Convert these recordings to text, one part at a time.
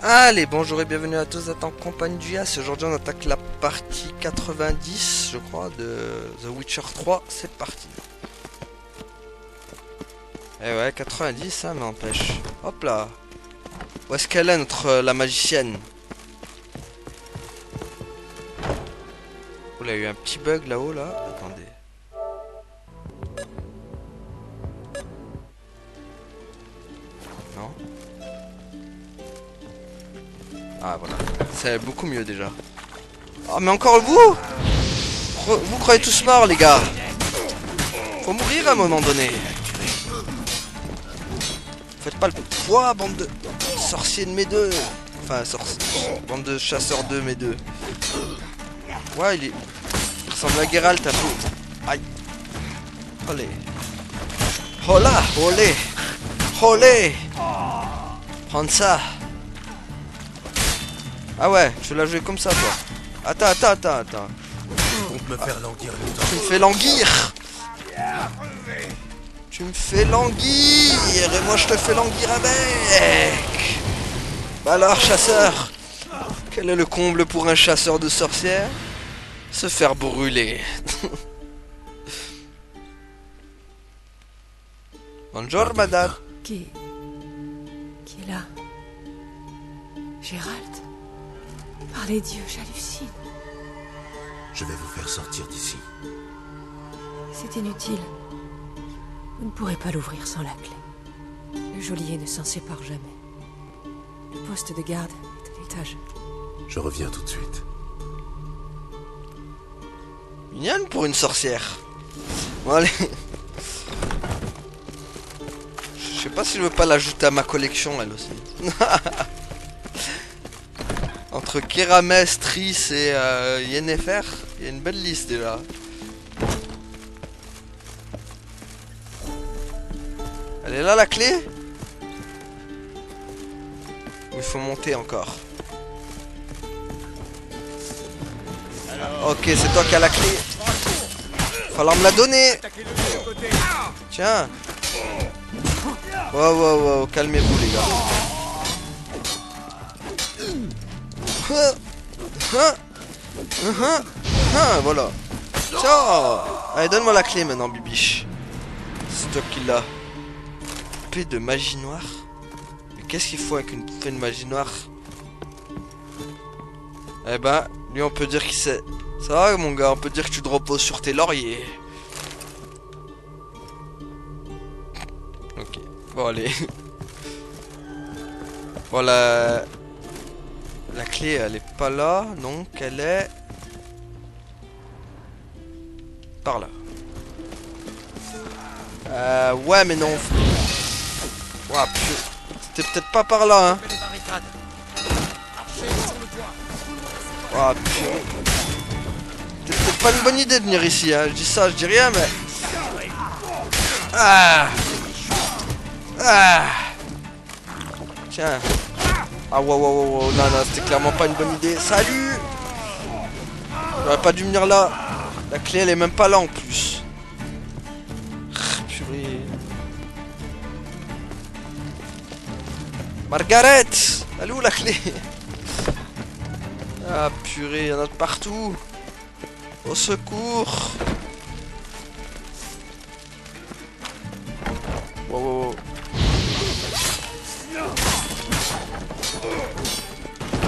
Allez, bonjour et bienvenue à tous en compagnie du Yas. Aujourd'hui on attaque la partie 90, je crois, de The Witcher 3. C'est parti. Eh ouais, 90, ça m'empêche. Hop là. Où est-ce qu'elle est, notre la magicienne? Oh là, il y a eu un petit bug là-haut, là. Attendez. Non. Ah voilà. C'est beaucoup mieux déjà. Oh mais encore vous? Vous croyez tous morts les gars? Faut mourir à un moment donné. Faites pas le poids, bande de sorciers de mes deux. Enfin, bande de chasseurs de mes deux. Ouais, il ressemble à Geralt un peu. Aïe. Olé. Hola, olé. Olé. Prends ça. Ah ouais, tu veux la jouer comme ça toi. Attends. Me faire languir le temps. Tu me fais languir. Tu me fais languir. Et moi je te fais languir avec. Bah alors chasseur, quel est le comble pour un chasseur de sorcières? Se faire brûler. Bonjour madame. Qui est là? Gérald? Par les dieux, j'hallucine. Je vais vous faire sortir d'ici. C'est inutile. Vous ne pourrez pas l'ouvrir sans la clé. Le geôlier ne s'en sépare jamais. Le poste de garde est à l'étage. Je reviens tout de suite. Mignonne pour une sorcière. Bon allez. Je sais pas si je veux pas l'ajouter à ma collection elle aussi. Entre Kerames, Triss et Yennefer, il y a une belle liste déjà. Elle est là la clé? Ou il faut monter encore? Ok, c'est toi qui as la clé. Falloir me la donner. Tiens. Wow, calmez-vous les gars. Voilà. Tiens. Allez, donne-moi la clé maintenant, bibiche. C'est toi qui l'as. Épée de magie noire. Mais qu'est-ce qu'il faut avec une épée de magie noire? Eh ben, lui on peut dire qu'il sait. Ça va mon gars, on peut dire que tu te reposes sur tes lauriers. Ok, bon allez. Voilà. La clé elle est pas là, donc elle est... Par là. Ouais mais non. Ouah, c'était peut-être pas par là hein. Ouah, c'était peut-être pas une bonne idée de venir ici hein. Je dis ça, je dis rien mais... Ah. Tiens. Ah wow, non, c'était clairement pas une bonne idée. Salut. J'aurais pas dû venir là. La clé elle est même pas là en plus. Purée. Margaret. Elle est où la clé? Ah purée, il y en a de partout. Au secours. Wow.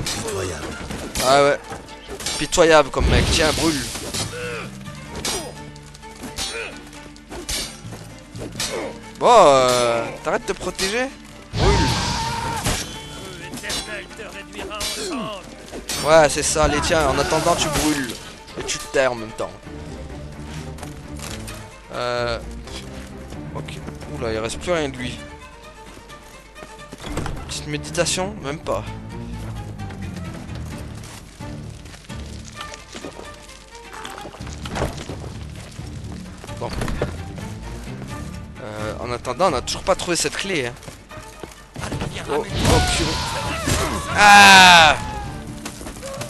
Pitoyable. Ah ouais. Pitoyable comme mec. Tiens, brûle. Bon, t'arrêtes de te protéger? Brûle. Ouais, c'est ça. Allez, tiens, en attendant, tu brûles. Et tu te terres en même temps. Ok. Oula, il reste plus rien de lui. Petite méditation? Même pas. Bon. En attendant, on a toujours pas trouvé cette clé. Hein. Oh purée. Ah!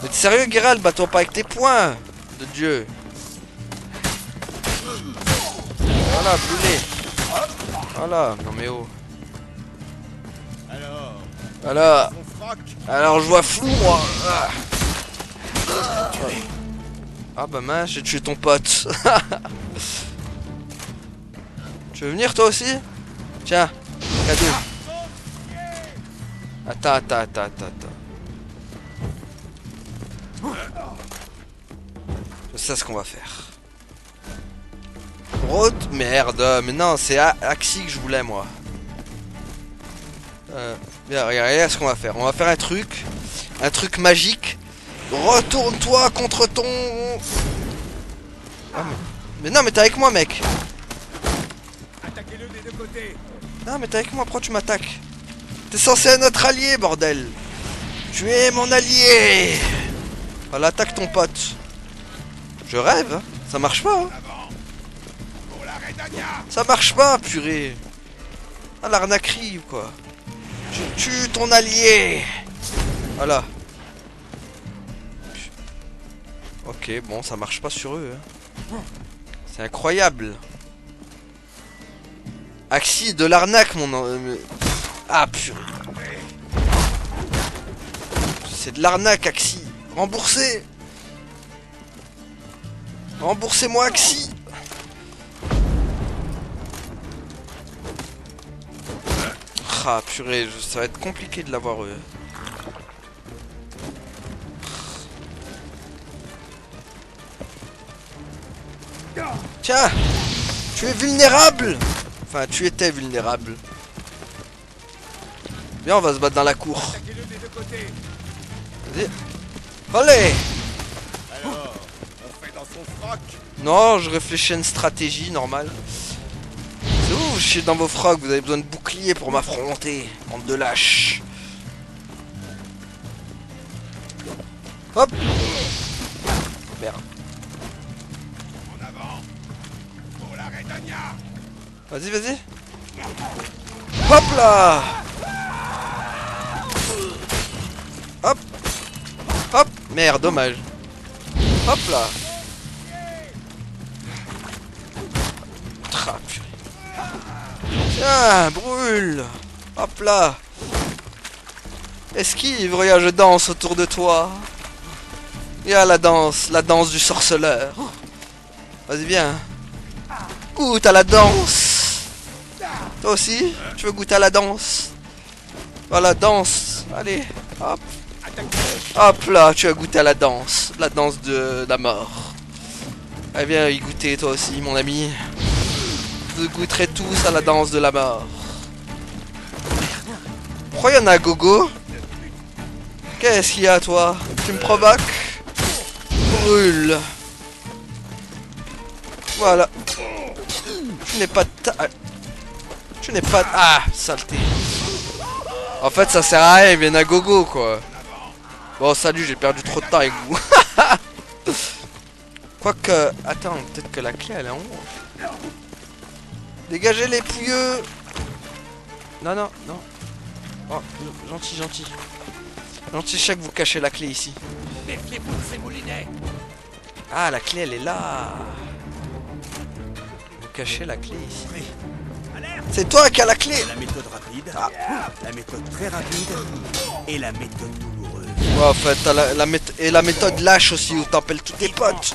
Mais t'es sérieux, Geralt? Bats-toi pas avec tes poings! De Dieu! Voilà, brûlé! Voilà, non mais oh! Alors, Alors je vois flou moi. Ah bah mince, j'ai tué ton pote. Tu veux venir toi aussi? Tiens, cadeau. Attends. Je sais ce qu'on va faire. Merde, mais non, c'est Axie que je voulais moi. Bien, regarde ce qu'on va faire. On va faire un truc magique. Retourne-toi contre ton... Ah, mais non, mais t'es avec moi, mec. Attaquez-le des deux côtés. Non, mais t'es avec moi, pourquoi tu m'attaques? T'es censé être notre allié, bordel. Tu es mon allié. Voilà, attaque ton pote. Je rêve, hein. Ça marche pas, hein. Ça marche pas, purée. Ah, l'arnaquerie ou quoi. Tu tues ton allié. Voilà. Ok, bon, ça marche pas sur eux. Hein. C'est incroyable. Axie, de l'arnaque, Ah, purée. C'est de l'arnaque, Axie. Remboursez. Remboursez-moi, Axie. Ah, purée, ça va être compliqué de l'avoir eux. Tiens, tu es vulnérable. Enfin, tu étais vulnérable. Viens, on va se battre dans la cour. Vas-y. Allez. Alors, on fait dans son froc. Non, je réfléchis à une stratégie normale. C'est où vous chiez dans vos frocs? Vous avez besoin de boucliers pour m'affronter. Bande de lâches. Hop. Merde. En avant. Pour la Redania. Vas-y. Hop là. Hop. Hop. Merde, dommage. Hop là. Ah, purée. Tiens, brûle. Hop là. Esquive, regarde, je danse autour de toi. Il y a la danse du sorceleur. Vas-y, viens. Goûte à la danse. Toi aussi, tu veux goûter à la danse? Voilà, danse. Allez, hop. Hop là, tu as goûté à la danse de la mort. Allez, viens y goûter toi aussi, mon ami. Vous goûterez tous à la danse de la mort. Pourquoi il y en a à gogo? Qu'est-ce qu'il y a, toi? Tu me provoques? Brûle. Voilà. Tu n'es pas Tu n'es pas... Ah, saleté. En fait, ça sert à rien, ils viennent à gogo, quoi. Bon, salut, j'ai perdu trop de temps avec vous. Quoique... Attends, peut-être que la clé, elle est en haut. Dégagez les pouilleux. Non. Oh, gentil. Gentil, je sais que vous cachez la clé ici. Méfiez-vous de ces moulinets. Ah, la clé, elle est là. Vous cachez la clé ici. C'est toi qui as la clé. La méthode rapide, Ah. la méthode très rapide et la méthode douloureuse. Ouais, en fait, t'as la méthode lâche aussi, où t'appelles tous tes potes.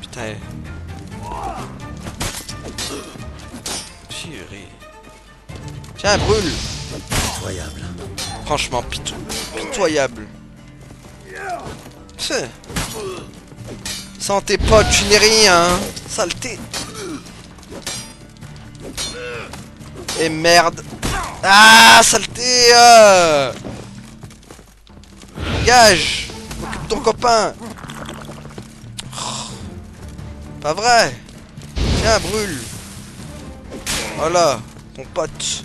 Putain. Purée. Tiens, brûle. Incroyable. Franchement, pitoyable. Sans tes potes, tu n'es rien, hein. Saleté. Et merde. Ah, saleté. Gage. Occupe ton copain. Pas vrai. Tiens, brûle. Voilà, ton pote.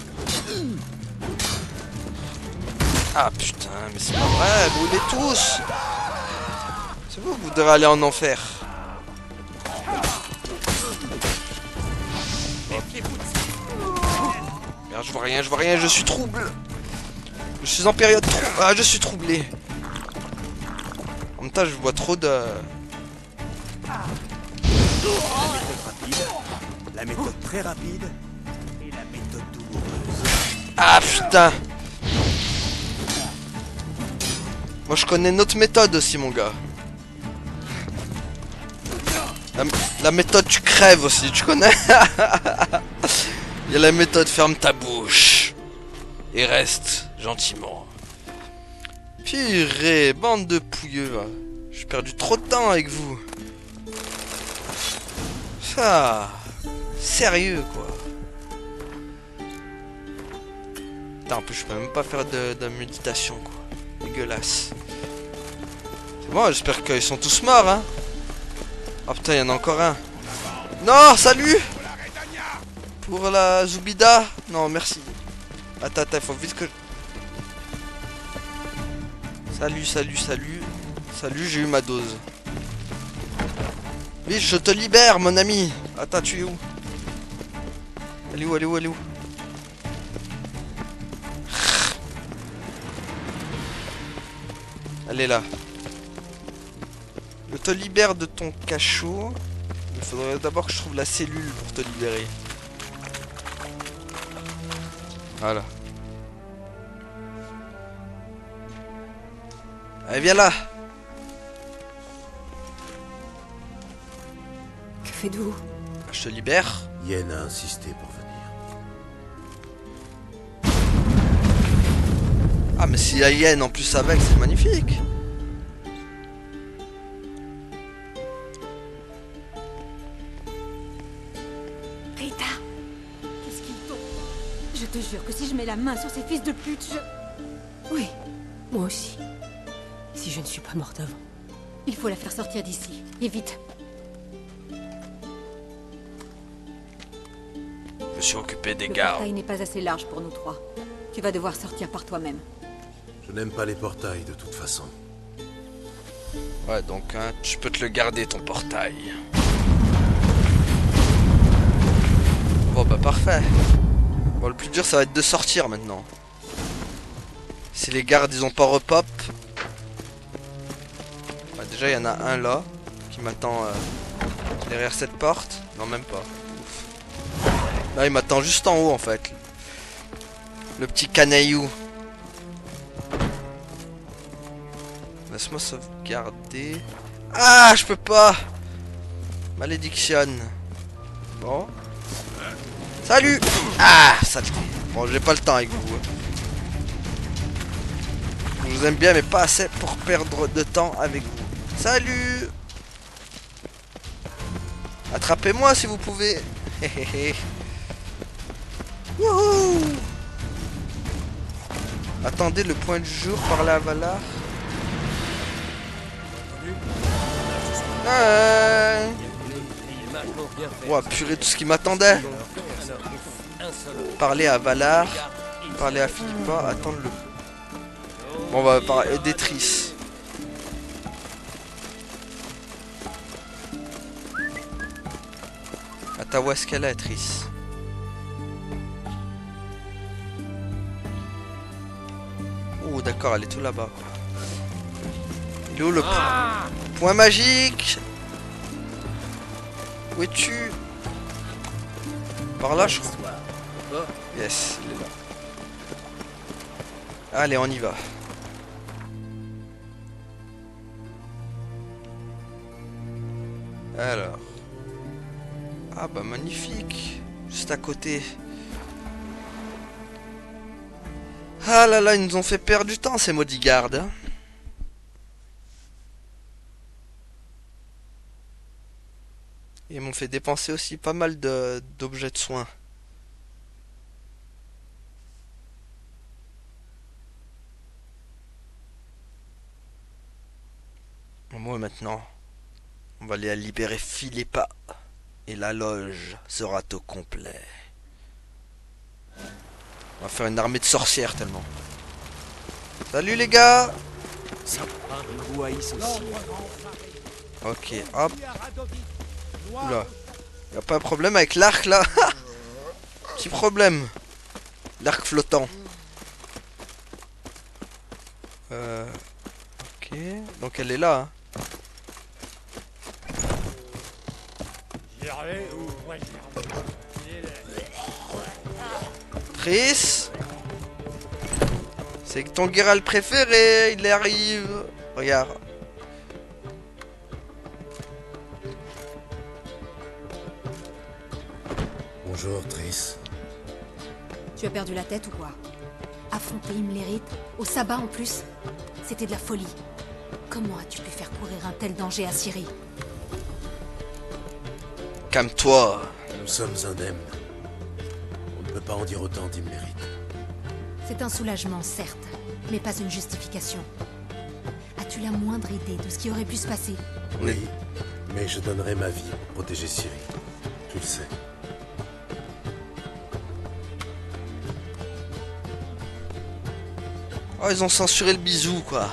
Ah putain, mais c'est pas vrai, brûlez tous. C'est vous devrez aller en enfer. Merde, je vois rien, je suis trouble. Je suis en période trouble. Ah, je suis troublé. En même temps, je vois trop de... La méthode rapide, la méthode très rapide et la méthode douloureuse. Ah putain. Moi je connais notre méthode aussi mon gars. La méthode tu crèves aussi, tu connais? Il y a la méthode ferme ta bouche. Et reste gentiment. Purée, bande de pouilleux là. J'ai perdu trop de temps avec vous. Ça. Sérieux quoi. Putain, en plus je peux même pas faire de méditation quoi. Dégueulasse. C'est bon, j'espère qu'ils sont tous morts hein. Ah putain, il y en a encore un. Non, salut. Pour la Zubida. Non, merci. Attends, il faut vite que... Salut, salut, salut. Salut, j'ai eu ma dose. Oui, je te libère, mon ami. Attends, tu es où? Elle est où, elle est où, elle est où? Elle est là. Je te libère de ton cachot. Il faudrait d'abord que je trouve la cellule pour te libérer. Voilà. Allez, viens là. Que faites-vous? Je te libère. Yen a insisté pour venir. Ah, mais s'il y a Yen en plus avec, c'est magnifique. Rita, qu'est-ce qu'il tombe? Je te jure que si je mets la main sur ces fils de pute, Oui, moi aussi. Si je ne suis pas morte avant. il faut la faire sortir d'ici. Et vite. Je me suis occupé des Le gardes. portail n'est pas assez large pour nous trois. Tu vas devoir sortir par toi-même. Je n'aime pas les portails de toute façon. Ouais, donc hein, tu peux te le garder ton portail. Bon bah parfait. Bon, le plus dur ça va être de sortir maintenant. Si les gardes ils ont pas repop. Bah, déjà il y en a un là qui m'attend derrière cette porte. Non même pas. Ouf. Là il m'attend juste en haut en fait. Le petit canaillou. Laisse-moi sauvegarder. Ah, je peux pas. Malédiction. Bon. Salut. Ah, saleté. Bon, j'ai pas le temps avec vous. Je vous aime bien, mais pas assez pour perdre de temps avec vous. Salut. Attrapez-moi si vous pouvez. Wouhou. Attendez le point du jour par la Valar. Ouah, purée, tout ce qui m'attendait. Parler à Valar. Parler à Philippa. Attendre le... Bon, on va parler d'Etrice. Attends, où est-ce qu'elle est, Etrice? Oh, d'accord, elle est tout là-bas. Il est où le point magique? Où es-tu? Par là, je crois. Yes, il est là. Allez, on y va. Alors. Ah bah magnifique. Juste à côté. Ah là là, ils nous ont fait perdre du temps ces maudits gardes. Hein. Ils m'ont fait dépenser aussi pas mal d'objets de soins. Moi maintenant, on va aller libérer Philippa. Et la loge sera au complet. On va faire une armée de sorcières tellement. Salut les gars. Ok, hop. Oula. Y'a pas de problème avec l'arc là. Petit problème. L'arc flottant. Ok. Donc elle est là. Hein. Triss. C'est que ton Geralt préféré, il arrive. Regarde. Bonjour, Triss. Tu as perdu la tête ou quoi? Affronter Imlerith, au sabbat en plus? C'était de la folie. Comment as-tu pu faire courir un tel danger à Ciri? Calme-toi. Nous sommes indemnes. On ne peut pas en dire autant d'Imlerith. C'est un soulagement, certes, mais pas une justification. As-tu la moindre idée de ce qui aurait pu se passer? Oui, mais je donnerai ma vie pour protéger Ciri. Tu le sais. Oh, ils ont censuré le bisou, quoi.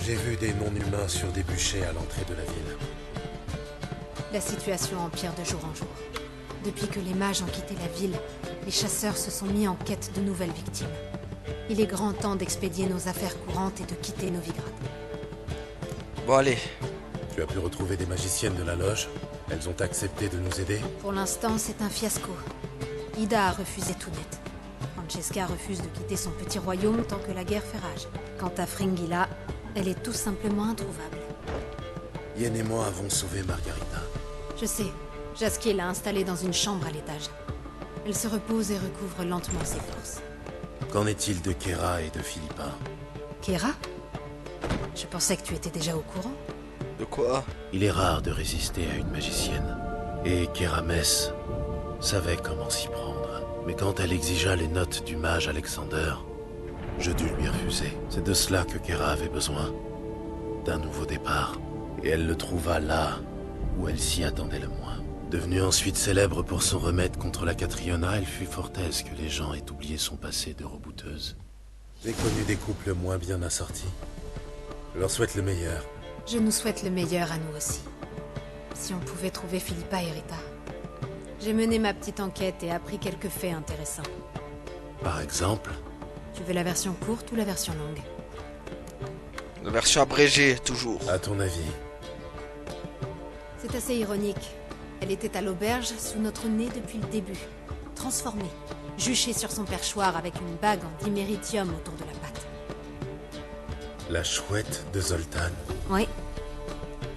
J'ai vu des non-humains sur des bûchers à l'entrée de la ville. La situation empire de jour en jour. Depuis que les mages ont quitté la ville, les chasseurs se sont mis en quête de nouvelles victimes. Il est grand temps d'expédier nos affaires courantes et de quitter Novigrad. Bon, allez. Tu as pu retrouver des magiciennes de la loge? Elles ont accepté de nous aider? Pour l'instant, c'est un fiasco. Ida a refusé tout net. Francesca refuse de quitter son petit royaume tant que la guerre fait rage. Quant à Fringilla, elle est tout simplement introuvable. Yen et moi avons sauvé Margarita. Je sais, Jaskier l'a installée dans une chambre à l'étage. Elle se repose et recouvre lentement ses forces. Qu'en est-il de Kera et de Philippa? Kera? Je pensais que tu étais déjà au courant. De quoi? Il est rare de résister à une magicienne. Et Keramès savait comment s'y prendre. Mais quand elle exigea les notes du mage Alexander, je dus lui refuser. C'est de cela que Kera avait besoin. D'un nouveau départ. Et elle le trouva là où elle s'y attendait le moins. Devenue ensuite célèbre pour son remède contre la Catriona, elle fut fort aise que les gens aient oublié son passé de rebouteuse. J'ai connu des couples moins bien assortis. Je leur souhaite le meilleur. Je nous souhaite le meilleur à nous aussi. Si on pouvait trouver Philippa et Rita. J'ai mené ma petite enquête et appris quelques faits intéressants. Par exemple, Tu veux la version courte ou la version longue? La version abrégée, toujours. à ton avis, C'est assez ironique. Elle était à l'auberge, sous notre nez depuis le début. Transformée, juchée sur son perchoir avec une bague en diméritium autour de la patte. la chouette de Zoltan. Oui,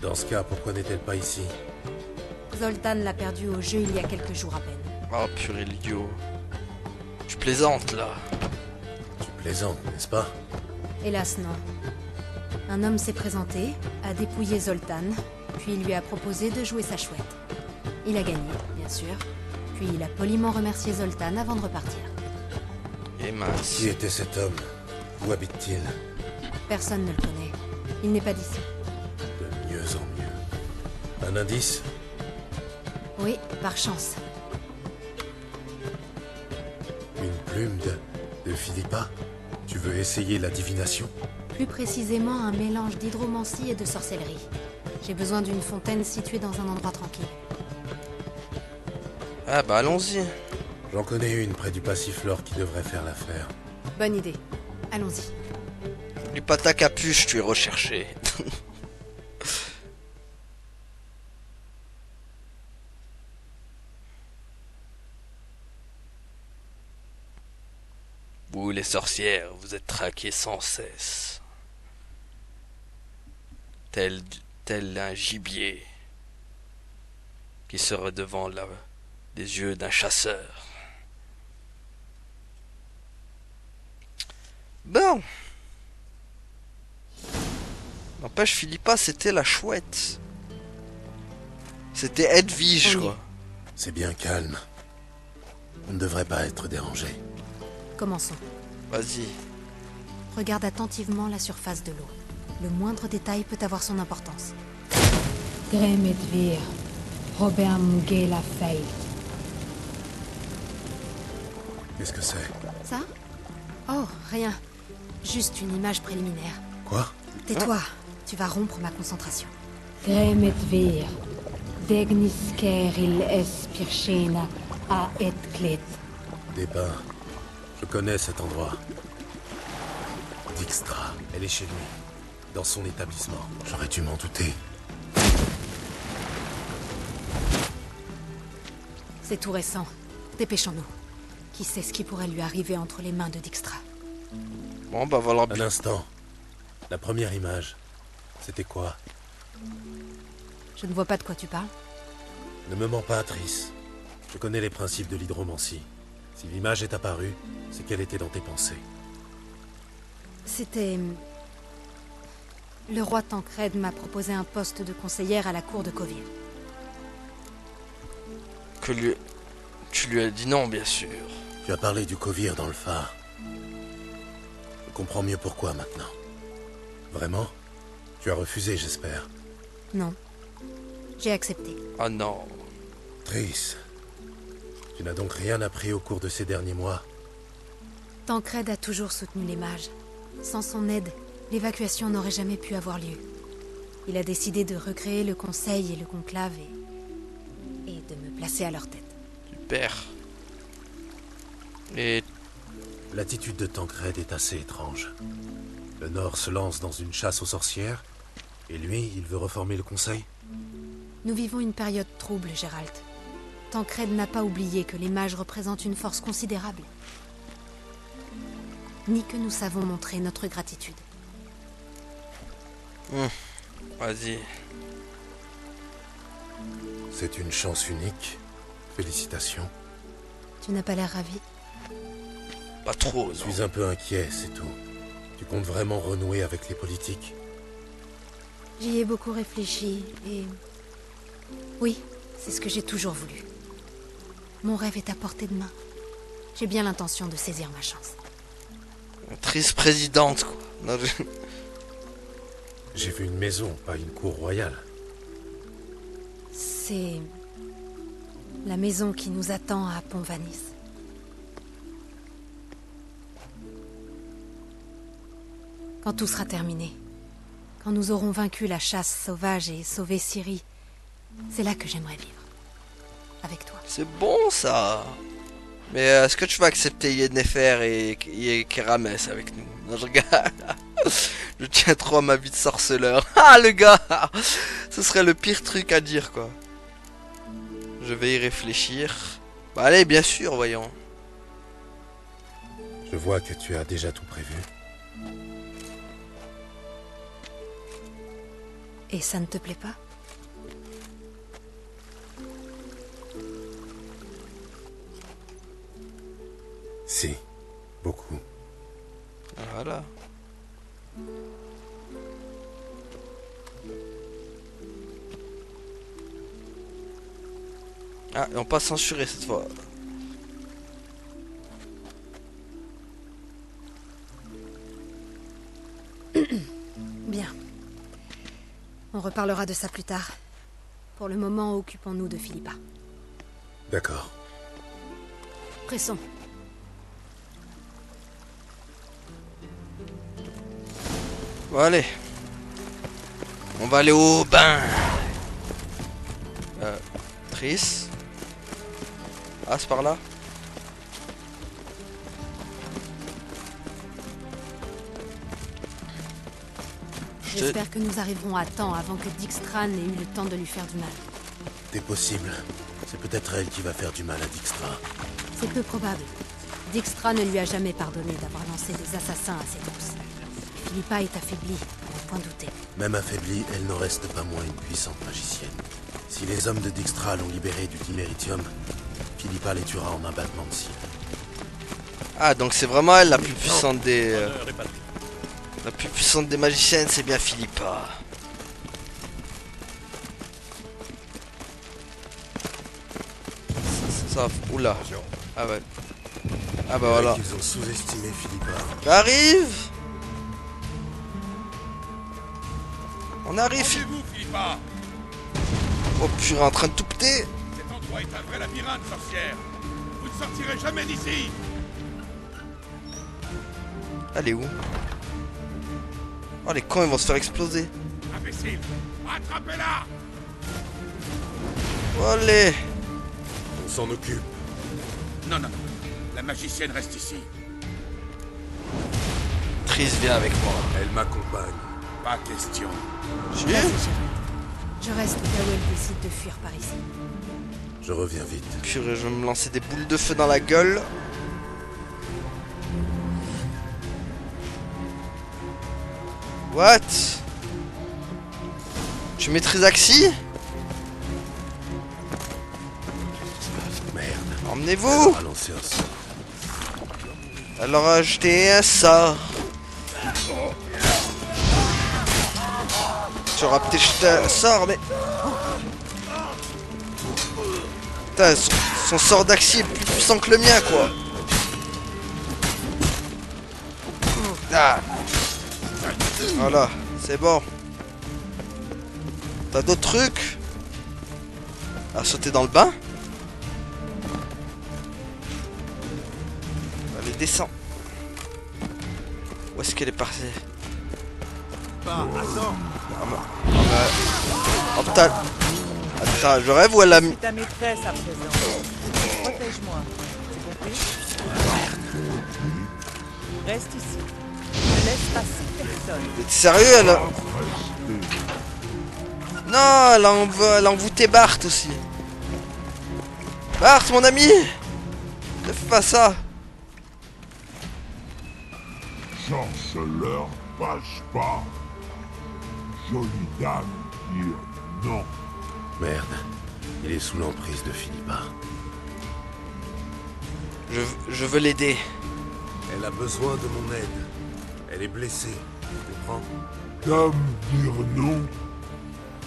Dans ce cas, pourquoi n'est-elle pas ici? Zoltan l'a perdue au jeu il y a quelques jours à peine. Oh, purée, l'idiot. Tu plaisantes, là. Tu plaisantes, n'est-ce pas? Hélas, non. Un homme s'est présenté, a dépouillé Zoltan, puis lui a proposé de jouer sa chouette. Il a gagné, bien sûr, puis il a poliment remercié Zoltan avant de repartir. Et mince. Qui était cet homme? Où habite-t-il? Personne ne le connaît. Il n'est pas d'ici. De mieux en mieux. Un indice? Oui, par chance. Une plume de Philippa? Tu veux essayer la divination? Plus précisément, un mélange d'hydromancie et de sorcellerie. J'ai besoin d'une fontaine située dans un endroit tranquille. Ah bah allons-y. J'en connais une près du Passiflore qui devrait faire l'affaire. Bonne idée. Allons-y. N'oublie pas ta capuche, tu es recherché. Vous les sorcières, vous êtes traquées sans cesse. Tel un gibier qui serait devant des yeux d'un chasseur. Bon. N'empêche, Philippa, c'était la chouette. C'était Edwige, quoi. C'est bien calme. On ne devrait pas être dérangé. Commençons. Vas-y. Regarde attentivement la surface de l'eau. Le moindre détail peut avoir son importance. Gremedvir, Robert Mungela Fay. Qu'est-ce que c'est? Ça? Oh, rien. Juste une image préliminaire. Quoi? Tais-toi, tu vas rompre ma concentration. Gremedvir, Degnisker il espirchena a etklet. Des bains. Je connais cet endroit. Dijkstra, elle est chez lui. Dans son établissement. J'aurais dû m'en douter. C'est tout récent. Dépêchons-nous. Qui sait ce qui pourrait lui arriver entre les mains de Dijkstra? Bon, bah voilà. Un instant. La première image, c'était quoi? Je ne vois pas de quoi tu parles. Ne me mens pas, Triss. Je connais les principes de l'hydromancie. Si l'image est apparue, c'est qu'elle était dans tes pensées. C'était... Le roi Tancred m'a proposé un poste de conseillère à la cour de Kovir. Tu lui as dit non, bien sûr. Tu as parlé du Kovir dans le phare. Je comprends mieux pourquoi maintenant. Vraiment? Tu as refusé, j'espère. Non. J'ai accepté. Ah non. Triss, tu n'as donc rien appris au cours de ces derniers mois? Tancred a toujours soutenu les mages. Sans son aide, l'évacuation n'aurait jamais pu avoir lieu. Il a décidé de recréer le conseil et le conclave et de me placer à leur tête. Super. Et L'attitude de Tancred est assez étrange. Le Nord se lance dans une chasse aux sorcières, et lui, il veut reformer le conseil? Nous vivons une période trouble, Gérald. Tancred n'a pas oublié que les mages représentent une force considérable. Ni que nous savons montrer notre gratitude. vas-y. C'est une chance unique. Félicitations. Tu n'as pas l'air ravi? Pas trop, Je non. suis un peu inquiet, c'est tout. Tu comptes vraiment renouer avec les politiques? J'y ai beaucoup réfléchi et... Oui, c'est ce que j'ai toujours voulu. Mon rêve est à portée de main. J'ai bien l'intention de saisir ma chance. Triste présidente, quoi. Non, J'ai vu une maison, pas une cour royale. C'est... la maison qui nous attend à Pont-Vanis. Quand tout sera terminé, quand nous aurons vaincu la chasse sauvage et sauvé Ciri, c'est là que j'aimerais vivre. Avec toi. C'est bon, ça. Mais est-ce que tu vas accepter Yennefer et Kerames avec nous? Non, je regarde. Je tiens trop à ma vie de sorceleur. Ah, le gars. Ce serait le pire truc à dire, quoi. Je vais y réfléchir. Bah allez, bien sûr, voyons. Je vois que tu as déjà tout prévu. Et ça ne te plaît pas? Si, beaucoup. Voilà. Ah, et on pas censuré cette fois. Bien. On reparlera de ça plus tard. Pour le moment, occupons-nous de Philippa. D'accord. Pressons. Bon, allez. On va aller au bain. Triss. Ah, c'est par là. J'espère que nous arriverons à temps avant que Dijkstra n'ait eu le temps de lui faire du mal. C'est possible. C'est peut-être elle qui va faire du mal à Dijkstra. C'est peu probable. Dijkstra ne lui a jamais pardonné d'avoir lancé des assassins à ses trousses. Philippa est affaiblie, à n'en point douter. Même affaiblie, elle n'en reste pas moins une puissante magicienne. Si les hommes de Dijkstra l'ont libérée du Diméritium, Philippa les tuera en un battement de cils. Ah, donc c'est vraiment elle la plus puissante des... La plus puissante des magiciennes, c'est bien Philippa. Ça, oula. Ah ouais. Ah bah voilà. Ils ont sous-estimé Philippa. J'arrive. On arrive. Rendez-vous, Philippa. Oh purée, en train de tout péter. Cet endroit est un vrai labyrinthe, sorcière. Vous ne sortirez jamais d'ici. Elle est où? Oh les cons, ils vont se faire exploser. Imbécile, attrapez-la. Allez. On s'en occupe. Non, non, la magicienne reste ici. Triss, viens avec moi. Elle m'accompagne. Pas question. Si. Vas-y, Gérald. Je reste au cas où elle décide de fuir par ici. Je reviens vite. Purée, je vais me lancer des boules de feu dans la gueule. What? Tu maîtrises Axie? Merde. Emmenez-vous! On a lancé un sort. Alors acheter un sort. Tu auras peut-être jeté un sort, mais... Putain, son sort d'Axie est plus puissant que le mien, quoi. Ah. Voilà, c'est bon. T'as d'autres trucs à sauter dans le bain? Allez, descends. Où est-ce qu'elle est partie? Attends. Oh putain. Attends, je rêve ou elle a mis... C'est ta maîtresse à présent. Protège-moi. C'est compris? Reste ici. Ne laisse passer personne. Mais t'es sérieux, elle a... Non, elle a envoûté Bart aussi. Bart, mon ami! Ne fais pas ça. Chanceleur, passe pas. Jolie dame, dire non. Merde. Il est sous l'emprise de Philippa. Je veux l'aider. Elle a besoin de mon aide. Elle est blessée. Tu comprends? Dame, dire non.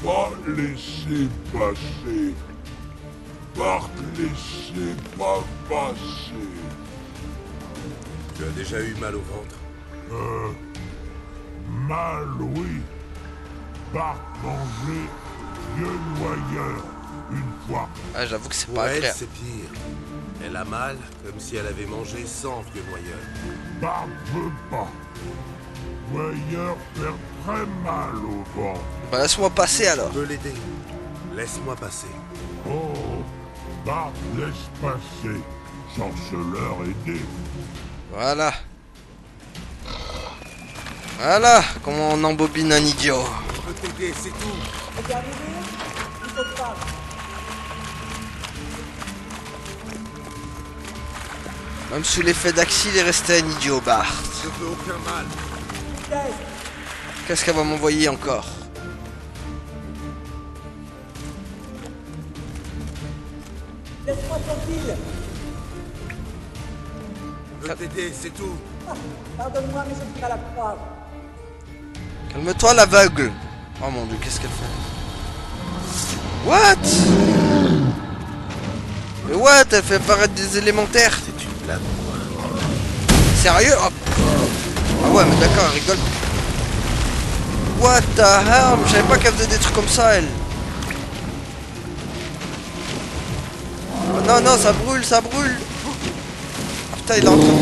Pas laisser passer. Bart, laissez pas passer. Tu as déjà eu mal au ventre? Mal, oui. Bart manger vieux noyeur une fois. Ah, j'avoue que c'est Pour pas elle, clair. c'est pire. Elle a mal, comme si elle avait mangé 100 vieux noyeurs. Bart veut pas. Noyeur fait très mal au ventre. Bah laisse-moi passer alors. Je peux l'aider. Laisse-moi passer. Oh, Bart laisse passer. Chanceleur aidé. Voilà. Voilà comment on embobine un idiot. Je peux t'aider, c'est tout. Vous y arrivez? Il faut pas. Même sous l'effet d'Axie, il est resté un idiot, Bart. Je veux aucun mal. Qu'est-ce qu'elle va m'envoyer encore? Laisse-moi tranquille. Je veux t'aider, c'est tout. Pardonne-moi, mais je ne peux pas la croire. Calme-toi, l'aveugle. Oh mon dieu, qu'est-ce qu'elle fait? What? Mais what? Elle fait apparaître des élémentaires. C'est une blague ou quoi? Sérieux? Oh. Ah ouais, mais d'accord, elle rigole. What the hell? Je savais pas qu'elle faisait des trucs comme ça, elle. Oh, non, non, ça brûle, ça brûle. Ah, putain, il est en train...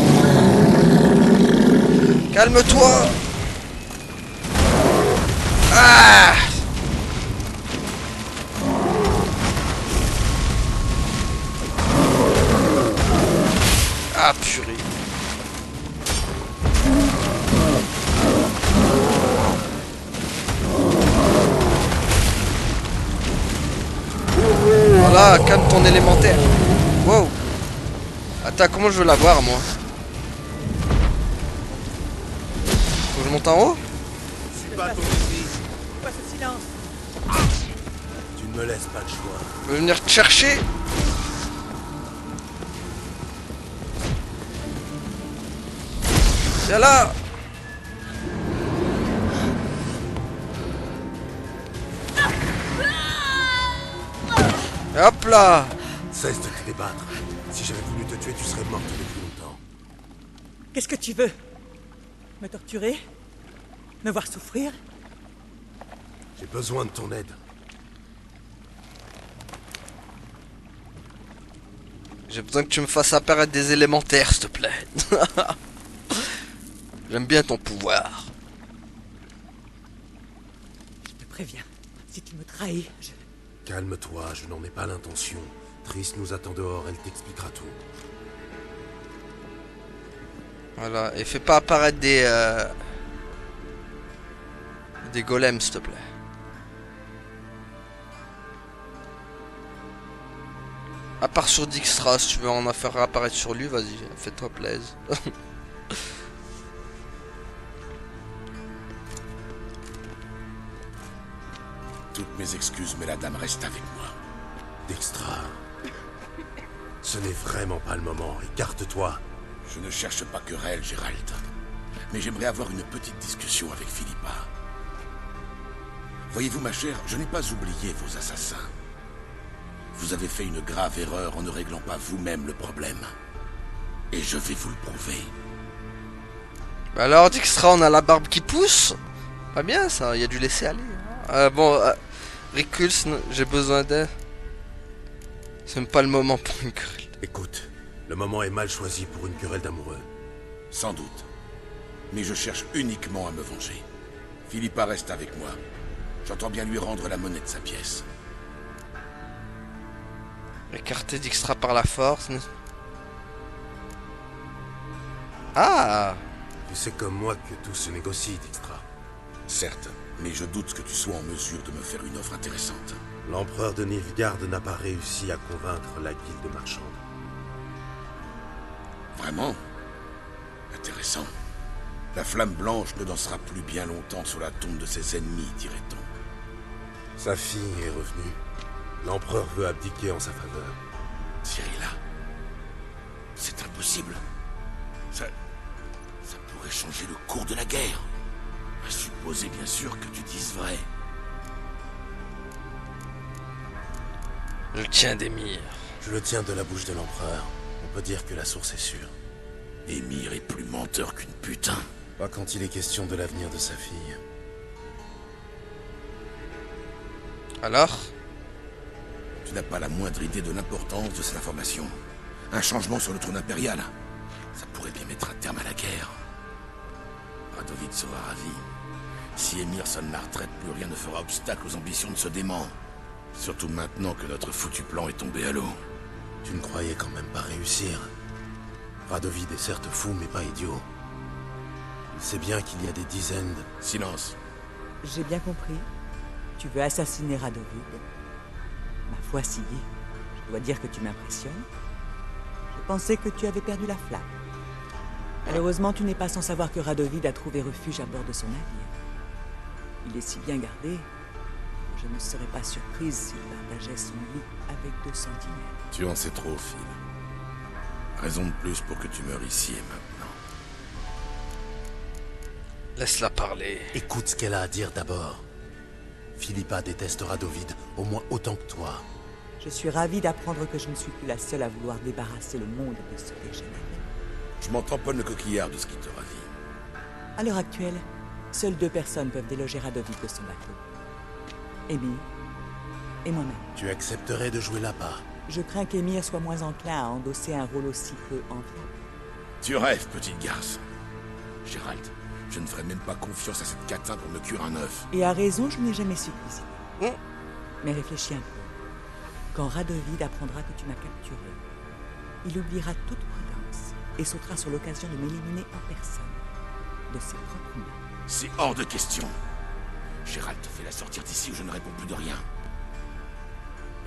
Calme-toi. Ah! Ah, purée. Voilà, calme ton élémentaire. Wow. Attends, comment je veux la voir, moi? Faut que je monte en haut? Je suis pas ton ennemi. Pourquoi ce silence? Tu ne me laisses pas le choix. Je vais venir te chercher. Viens là. Et hop là. Cesse de te débattre. Si j'avais voulu te tuer, tu serais morte depuis longtemps. Qu'est-ce que tu veux? Me torturer? Me voir souffrir? J'ai besoin de ton aide. J'ai besoin que tu me fasses apparaître des élémentaires, s'il te plaît. J'aime bien ton pouvoir. Je te préviens. Si tu me trahis, je... Calme-toi, je n'en ai pas l'intention. Triss nous attend dehors, elle t'expliquera tout. Voilà, et fais pas apparaître des golems, s'il te plaît. À part sur Dijkstra, si tu veux en faire apparaître sur lui, vas-y, fais-toi plaisir. Toutes mes excuses, mais la dame reste avec moi. Dijkstra, ce n'est vraiment pas le moment. Écarte-toi. Je ne cherche pas querelle, Gérald. Mais j'aimerais avoir une petite discussion avec Philippa. Voyez-vous, ma chère, je n'ai pas oublié vos assassins. Vous avez fait une grave erreur en ne réglant pas vous-même le problème. Et je vais vous le prouver. Bah alors, Dijkstra, on a la barbe qui pousse. Pas bien ça, il y a dû laisser aller. Bon, Rikus, j'ai besoin d'aide. C'est même pas le moment pour une querelle. Écoute, le moment est mal choisi pour une querelle d'amoureux. Sans doute. Mais je cherche uniquement à me venger. Philippa reste avec moi. J'entends bien lui rendre la monnaie de sa pièce. Écarter Dijkstra par la force. Ah! Tu sais comme moi que tout se négocie, Dijkstra. Certes, mais je doute que tu sois en mesure de me faire une offre intéressante. L'empereur de Nilfgaard n'a pas réussi à convaincre la guilde marchande. Vraiment? Intéressant. La flamme blanche ne dansera plus bien longtemps sur la tombe de ses ennemis, dirait-on. Sa fille est revenue. L'empereur veut abdiquer en sa faveur. Cyrilla, c'est impossible. Ça pourrait changer le cours de la guerre. À supposer bien sûr que tu dises vrai. Je tiens d'Emir. Je le tiens de la bouche de l'empereur. On peut dire que la source est sûre. Émir est plus menteur qu'une putain. Pas quand il est question de l'avenir de sa fille. Alors? Tu n'as pas la moindre idée de l'importance de cette information. Un changement sur le trône impérial. Ça pourrait bien mettre un terme à la guerre. Radovid sera ravi. Si Émir sonne la retraite, plus rien ne fera obstacle aux ambitions de ce dément. Surtout maintenant que notre foutu plan est tombé à l'eau. Tu ne croyais quand même pas réussir. Radovid est certes fou, mais pas idiot. Il sait bien qu'il y a des dizaines de... Silence. J'ai bien compris. Tu veux assassiner Radovid. Ma foi, Sillé, je dois dire que tu m'impressionnes. Je pensais que tu avais perdu la flamme. Malheureusement, tu n'es pas sans savoir que Radovid a trouvé refuge à bord de son navire. Il est si bien gardé que je ne serais pas surprise s'il partageait son lit avec 2 sentinelles. Tu en sais trop, Phil. Raison de plus pour que tu meurs ici et maintenant. Laisse-la parler. Écoute ce qu'elle a à dire d'abord. Philippa déteste Radovid au moins autant que toi. Je suis ravie d'apprendre que je ne suis plus la seule à vouloir débarrasser le monde de ce dégénéré. Je m'en tamponne le coquillard de ce qui te ravit. À l'heure actuelle, seules 2 personnes peuvent déloger Radovid de son bateau. Émir et moi-même. Tu accepterais de jouer là-bas? Je crains qu'Émir soit moins enclin à endosser un rôle aussi peu enviable. Tu rêves, petite garce. Gérald, je ne ferai même pas confiance à cette catin pour me cuire un œuf. Et à raison, je n'ai jamais su cuisiner. Mmh. Mais réfléchis un peu. Quand Radovid apprendra que tu m'as capturé, il oubliera toute prudence et sautera sur l'occasion de m'éliminer en personne, de ses propres mains. C'est hors de question. Gérald, fais-la sortir d'ici ou je ne réponds plus de rien.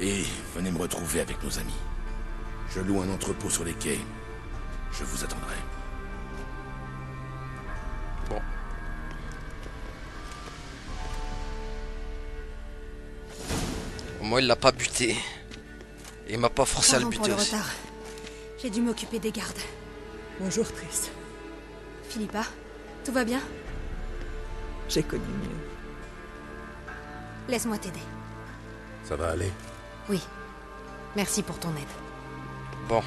Et venez me retrouver avec nos amis. Je loue un entrepôt sur les quais. Je vous attendrai. Bon. Au moins, il l'a pas buté. Et il m'a pas forcé à le Pardon pour buter le aussi. retard. J'ai dû m'occuper des gardes. Bonjour, Triss. Philippa, tout va bien? J'ai connu mieux. Laisse-moi t'aider. Ça va aller? Oui. Merci pour ton aide. Bon.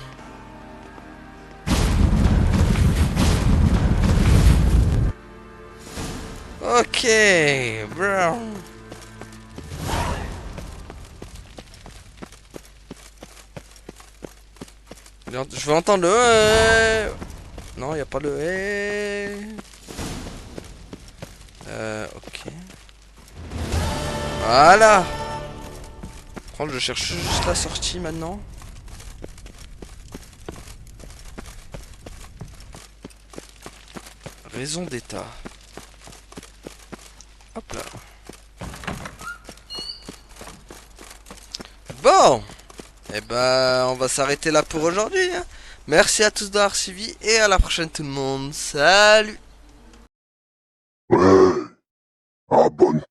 Ok, bro. Je veux entendre le... Non, il n'y a pas le... Ok. Voilà. Je cherche juste la sortie maintenant. Raison d'état. Hop là. Bon. Eh ben, on va s'arrêter là pour aujourd'hui. Hein. Merci à tous d'avoir suivi et à la prochaine tout le monde. Salut. Ouais. Abonne